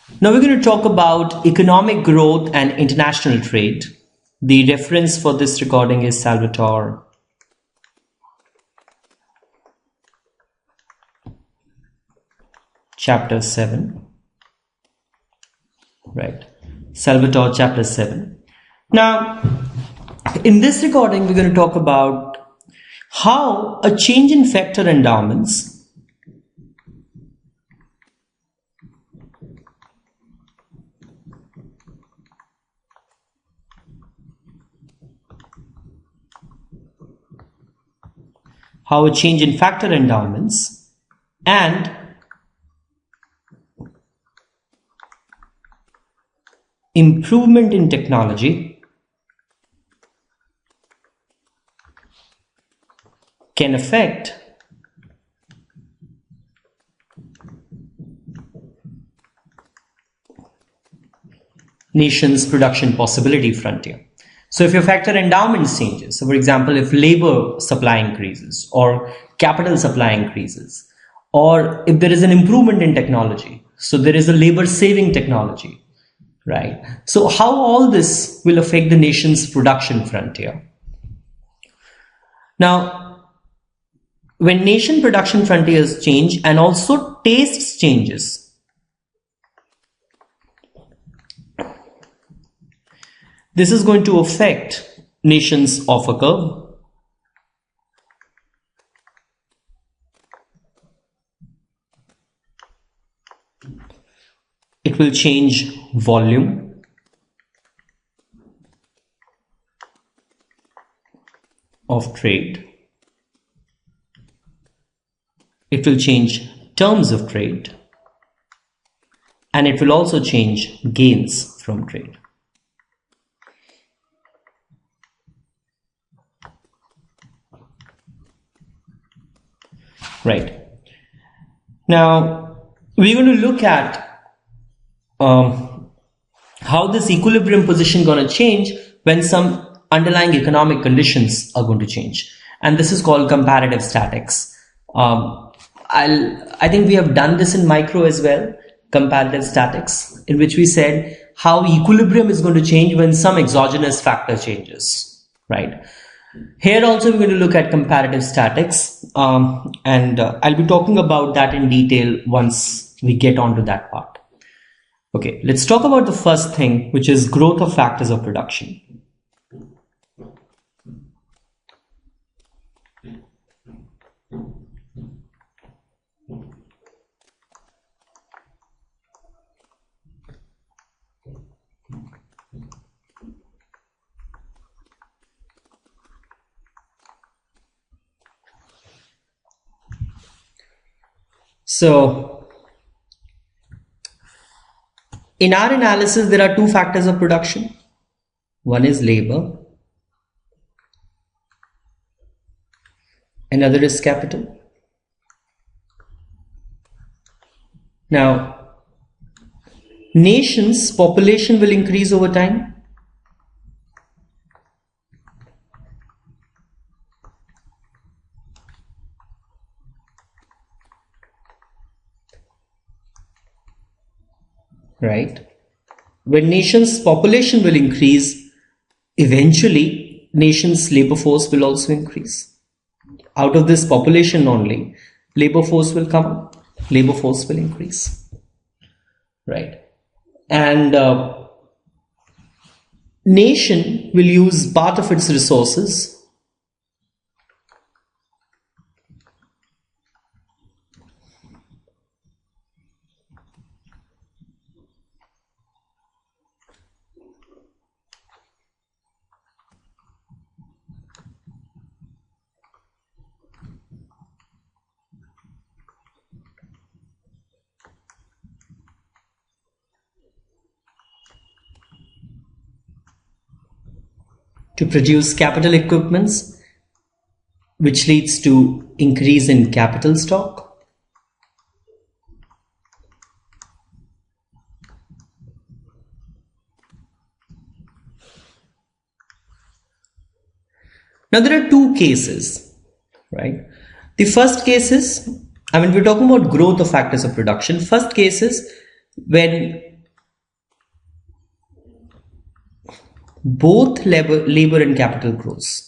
Now we're going to talk about economic growth and international trade. The reference for this recording is Salvatore. Chapter 7. Right. Salvatore chapter 7. Now, in this recording, we're going to talk about how a change in factor endowments and improvement in technology can affect nation's production possibility frontier. So if your factor endowment changes, so for example, if labor supply increases or capital supply increases, or if there is an improvement in technology, so there is a labor saving technology, right? So how all this will affect the nation's production frontier? Now, when nation production frontiers change and also tastes changes, this is going to affect nations' offer curve. It will change volume. Of trade. It will change terms of trade. And it will also change gains from trade. Right. Now, we're going to look at how this equilibrium position going to change when some underlying economic conditions are going to change. And this is called comparative statics. I think we have done this in micro as well, comparative statics, in which we said how equilibrium is going to change when some exogenous factor changes, right? Here also we're going to look at comparative statics, and I'll be talking about that in detail once we get onto that part. Okay, let's talk about the first thing, which is growth of factors of production. So, in our analysis, there are two factors of production. One is labor, another is capital. Now, nations' population will increase over time. Right? When nation's population will increase, eventually nation's labor force will also increase. Out of this population only, labor force will come, labor force will increase. Right? And nation will use part of its resources to produce capital equipments, which leads to increase in capital stock. Now there are two cases, right? The first case is, we're talking about growth of factors of production. First case is when both labor and capital grows.